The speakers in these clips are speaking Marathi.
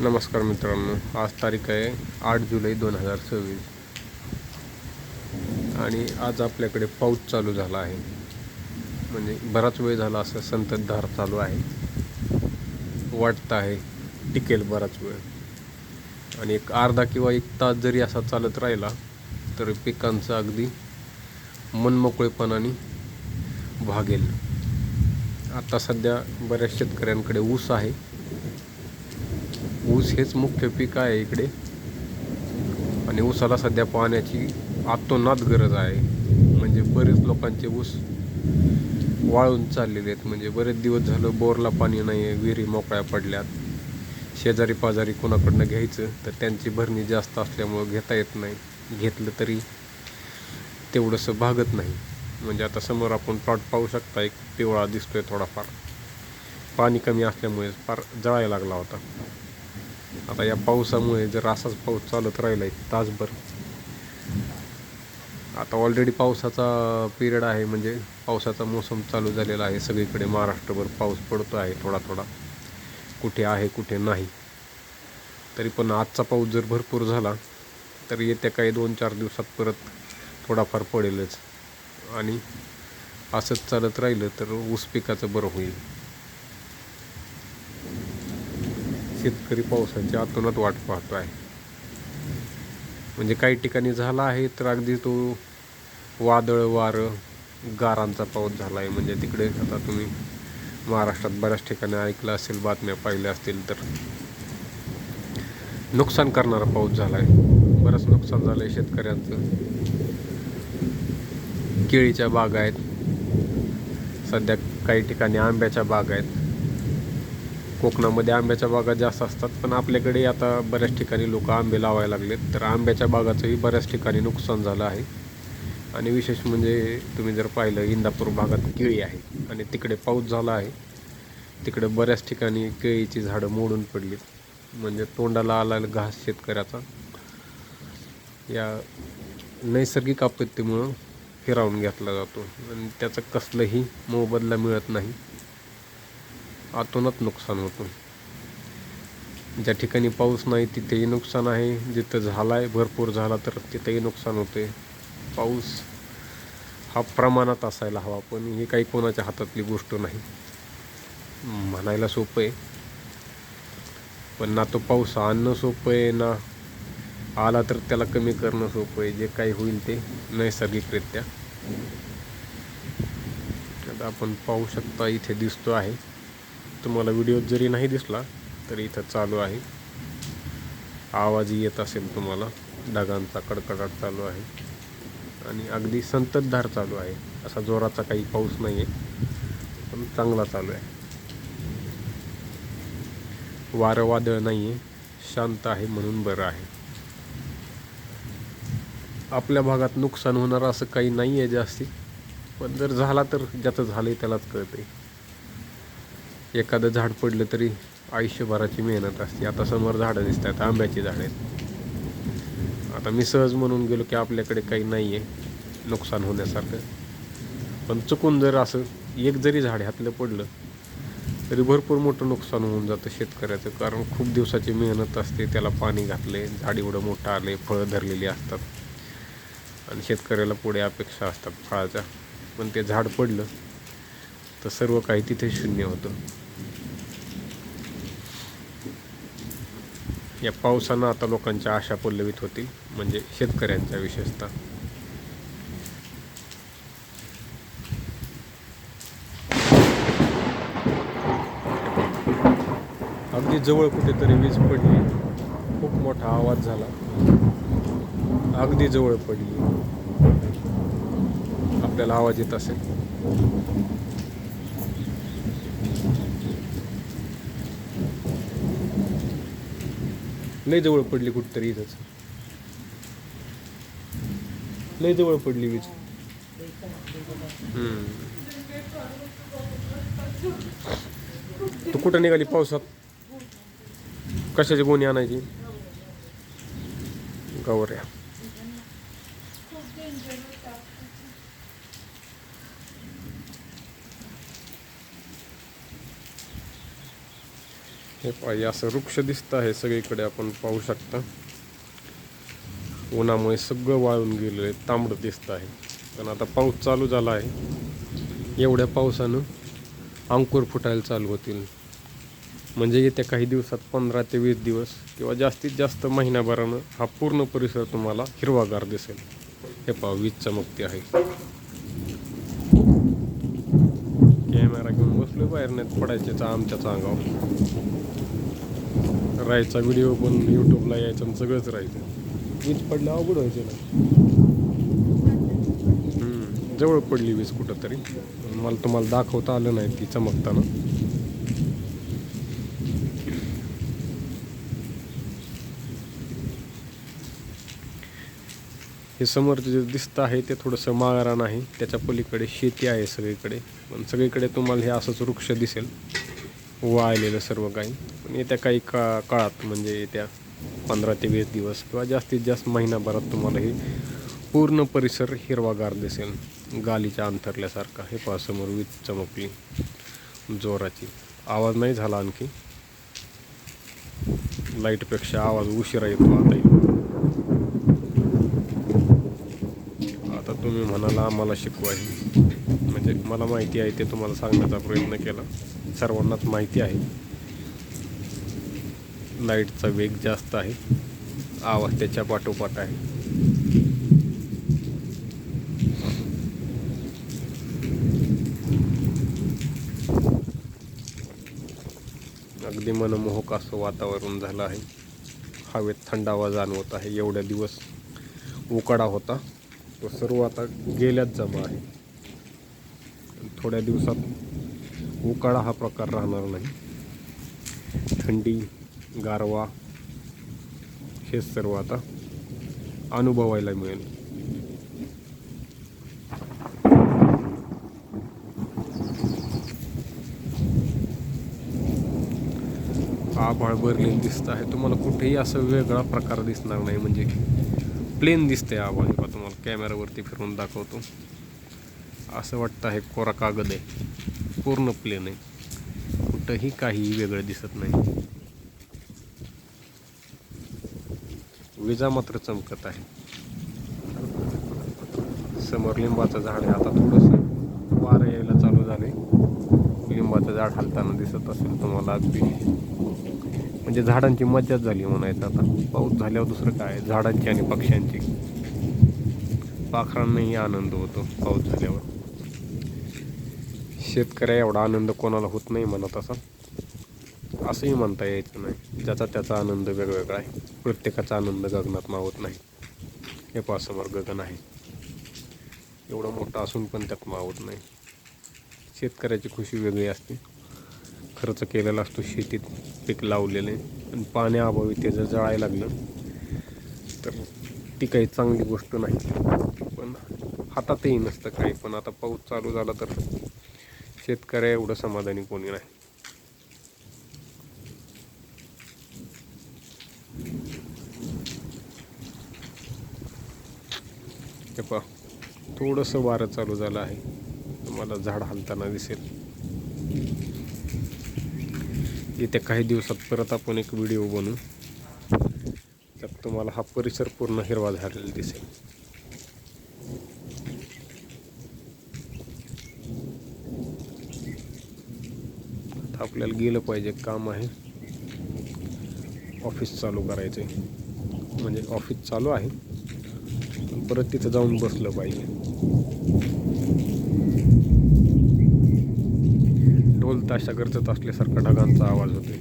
नमस्कार मित्रांनो, आज तारीख आहे 8 जुलै 2026 आणि आज आपल्याकडे पाऊस चालू झाला आहे. म्हणजे बराच वेळ झाला असं संततधार चालू आहे. वाटतं आहे टिकेल बराच वेळ आणि एक अर्धा किंवा 1 तास जरी असा चालत राहिला तर पिकांचं अगदी मनमोकळेपणाने भागेल. आता सध्या बऱ्याच शेतकऱ्यांकडे ऊस आहे. ऊस हेच मुख्य पीक आहे इकडे आणि ऊसाला सध्या पाण्याची अतोनात गरज आहे. म्हणजे बरेच लोकांचे ऊस वाळून चाललेले आहेत. म्हणजे बरेच दिवस झालं बोरला पाणी नाही आहे, विहिरी मोकळ्या पडल्यात. शेजारी पाजारी कोणाकडनं घ्यायचं तर त्यांची भरणी जास्त असल्यामुळं घेता येत नाही. घेतलं तरी तेवढंसं भागत नाही. म्हणजे आता समोर आपण प्लॉट पाहू शकता, एक पिवळा दिसतोय थोडाफार. पाणी कमी असल्यामुळे फार जळायला लागला होता. आता या पावसामुळे जर असाच पाऊस चालत राहिला एक तासभर, आता ऑलरेडी पावसाचा पिरियड आहे. म्हणजे पावसाचा मोसम चालू झालेला आहे. सगळीकडे महाराष्ट्रभर पाऊस पडतो आहे थोडा थोडा, कुठे आहे कुठे नाही. तरी पण आजचा पाऊस जर भरपूर झाला तर येत्या काही 2-4 दिवसात परत थोडाफार पडेलच आणि असंच चालत राहिलं तर ऊस पिकाचं बरं होईल. शेतकरी पावसाची आतोनात वाट पाहतो आहे. म्हणजे काही ठिकाणी झाला आहे तर अगदी तो वादळ वारं गारांचा पाऊस झाला आहे. म्हणजे तिकडे आता तुम्ही महाराष्ट्रात बऱ्याच ठिकाणी ऐकलं असेल, बातम्या पाहिल्या असतील तर नुकसान करणारा पाऊस झाला आहे. बरंच नुकसान झालं आहे शेतकऱ्यांचं. केळीच्या बागा आहेत, सध्या काही ठिकाणी आंब्याच्या बागा आहेत. कोकणामध्ये आंब्याच्या बागा जास्त असतात, पण आपल्याकडे आता बऱ्याच ठिकाणी लोक आंबे लावायला लागलेत. तर आंब्याच्या बागाचंही बऱ्याच ठिकाणी नुकसान झालं आहे. आणि विशेष म्हणजे तुम्ही जर पाहिलं, इंदापूर भागात केळी आहे आणि तिकडे पाऊस झाला आहे. तिकडे बऱ्याच ठिकाणी केळीची झाडं मोडून पडलीत. म्हणजे तोंडाला आलेला घास शेतकऱ्याचा या नैसर्गिक आपत्तीमुळं हिरावून घेतला जातो आणि त्याचं कसलंही मोबदला मिळत नाही. अतोनात नुकसान होतं. ज्या ठिकाणी पाऊस नाही तिथेही नुकसान आहे, जिथं झाला आहे भरपूर झाला तर तिथेही नुकसान होते. पाऊस हा प्रमाणात असायला हवा, पण ही काही कोणाच्या हातातली गोष्ट नाही. म्हणायला सोपं आहे, पण ना तो पाऊस आणणं सोपं आहे, ना आला तर त्याला कमी करणं सोपं आहे. जे काही होईल ते नैसर्गिकरित्या. आता आपण पाहू शकता, इथे दिसतो आहे. तुम्हाला व्हिडिओत जरी नाही दिसला तरी इथं चालू आहे. आवाजही येत असेल तुम्हाला. ढगांचा कडकडाट चालू आहे आणि अगदी संततधार चालू आहे. असा जोराचा काही पाऊस नाही आहे, पण चांगला चालू आहे. वारं वादळ नाही आहे, शांत आहे, म्हणून बरं आहे. आपल्या भागात नुकसान होणार असं काही नाही आहे जास्ती, पण जर झाला तर ज्याचं झालं आहे त्यालाच कळतं आहे. एखादं झाड पडलं तरी आयुष्यभराची मेहनत असते. आता समोर झाडं दिसत आहेत, आंब्याची झाडं आहेत. आता मी सहज म्हणून गेलो की आपल्याकडे काही नाही आहे नुकसान होण्यासारखं, पण चुकून जर असं एक जरी झाड ह्यातलं पडलं तरी भरपूर मोठं नुकसान होऊन जातं शेतकऱ्याचं. कारण खूप दिवसाची मेहनत असते, त्याला पाणी घातले, झाड एवढं मोठं आले, फळं धरलेली असतात आणि शेतकऱ्याला पुढे अपेक्षा असतात फळाच्या. पण ते झाड पडलं तर सर्व काही तिथे शून्य होतं. या पावसानं आता लोकांच्या आशा पल्लवित होतील, म्हणजे शेतकऱ्यांच्या विशेषतः. अगदी जवळ कुठेतरी वीज पडली, खूप मोठा आवाज झाला, अगदी जवळ पडली. आपल्याला आवाज येत असेल. लय जवळ पडली कुठतरी, इथंच लय जवळ पडली वीज. तू कुठं निघाली पावसात? कशाची गोणी आणायची? गौऱ्या. हे पाहिजे असं वृक्ष दिसतं आहे सगळीकडे, आपण पाहू शकता. उन्हामुळे सगळं वाळून गेलेलं आहे, तांबडं दिसतं आहे. पण आता पाऊस चालू झाला आहे, एवढ्या पावसानं अंकुर फुटायला चालू होतील. म्हणजे येत्या काही दिवसात 15 ते 20 दिवस किंवा जास्तीत जास्त महिनाभरानं हा पूर्ण परिसर तुम्हाला हिरवागार दिसेल. हे पहा, वीज चमकते आहे. कॅमेरा घेऊन बसलो बाहेर, नाही पडायचे आमच्याच अंगावर. राहायचा व्हिडिओ पण यूट्यूबला यायचं आणि सगळंच राहायचं. वीज पडलं अवघड व्हायचं ना. जवळ पडली वीज कुठंतरी, मला तुम्हाला दाखवता आलं नाही ती चमकताना. हे समोर जे दिसतं आहे ते थोडंसं माळरान आहे, त्याच्या पलीकडे शेती आहे सगळीकडे. पण सगळीकडे तुम्हाला हे असंच वृक्ष दिसेल, वाळलेलं सर्व काही. पण येत्या काही काळात म्हणजे येत्या 15 ते 20 दिवस किंवा जास्तीत जास्त महिनाभरात तुम्हाला हे पूर्ण परिसर हिरवागार दिसेल, गालीच्या अंथरल्यासारखा. हे पहा, समोर वीज चमकली जोराची. आवाज नाही झाला आणखी, लाईटपेक्षा आवाज उशिरा येतो आता. आता तुम्ही म्हणाला आम्हाला शिकवाय, म्हणजे मला माहिती आहे ते तुम्हाला सांगण्याचा प्रयत्न केला. सर्वांनाच माहिती आहे लाईटचा वेग जास्त आहे, आवाज त्याच्या पाठोपाठ आहे. अगदी मनमोहक असं वातावरण झालं आहे. हवेत थंडावा जाणवत आहे. एवढ्या दिवस उकाडा होता तो सर्व आता गेल्याच जमा आहे. थोड्या दिवसात उकाडा हा प्रकार राहणार नाही. थंडी, गारवा हे सर्व आता अनुभवायला मिळेल. आभाळ भरलेलं दिसतं आहे तुम्हाला, कुठेही असं वेगळा प्रकार दिसणार नाही. म्हणजे प्लेन दिसतंय आभाळ. बघा, तुम्हाला कॅमेरावरती फिरून दाखवतो. असं वाटतं आहे कोरा कागद आहे, पूर्ण प्लेन आहे, कुठंही काही वेगळं दिसत नाही. विजा मात्र चमकत आहे. समोर लिंबाचं झाड आहे. आता थोडंसं वारं यायला चालू झाले, लिंबाचं झाड हलताना दिसत असेल तुम्हाला. अगदी म्हणजे झाडांची मज्जाच झाली म्हणायचं. आता पाऊस झाल्यावर दुसरं काय, झाडांची आणि पक्ष्यांची. पाखरांनाही आनंद होतो पाऊस झाल्यावर. शेतकऱ्या एवढा आनंद कोणाला होत नाही म्हणत असंही म्हणता यायचं नाही. ज्याचा त्याचा आनंद वेगवेगळा आहे, प्रत्येकाचा आनंद गगनात मावत नाही. हे पहा, समोर गगन आहे, एवढं मोठं असून पण त्यात मावत नाही. शेतकऱ्याची खुशी वेगळी असते. खर्च केलेला असतो शेतीत, पीक लावलेले, आणि पाण्याअभावी ते जर जळायला लागलं तर ती काही चांगली गोष्ट नाही. पण हातातही नसतं काही. पण आता पाऊस चालू झाला तर शेतकऱ्या एवढं समाधानी कोणी नाही. हे पहा, थोडंसं वारं चालू झालं आहे, तुम्हाला झाड हलताना दिसेल. येत्या काही दिवसात परत आपण एक व्हिडिओ बनवू, त्यात तुम्हाला हा परिसर पूर्ण हिरवा झालेला दिसेल. आता आपल्याला गेलं पाहिजे, काम आहे, ऑफिस चालू करायचं आहे. म्हणजे ऑफिस चालू आहे, पण परत तिथं जाऊन बसलं पाहिजे. ढोल ताशा गरजत असल्यासारखा ढगांचा आवाज होतोय.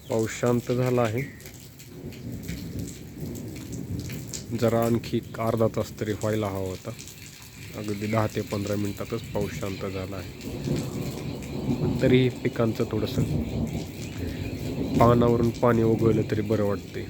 पाऊस शांत झाला आहे. जरा आणखी अर्धा तास तरी व्हायला हवा होता. अगदी 10 ते 15 मिनिटातच पाऊस शांत झाला आहे. तरी पिकांचं थोडंसं पानावरून पाणी उगवलं तरी बरं वाटते.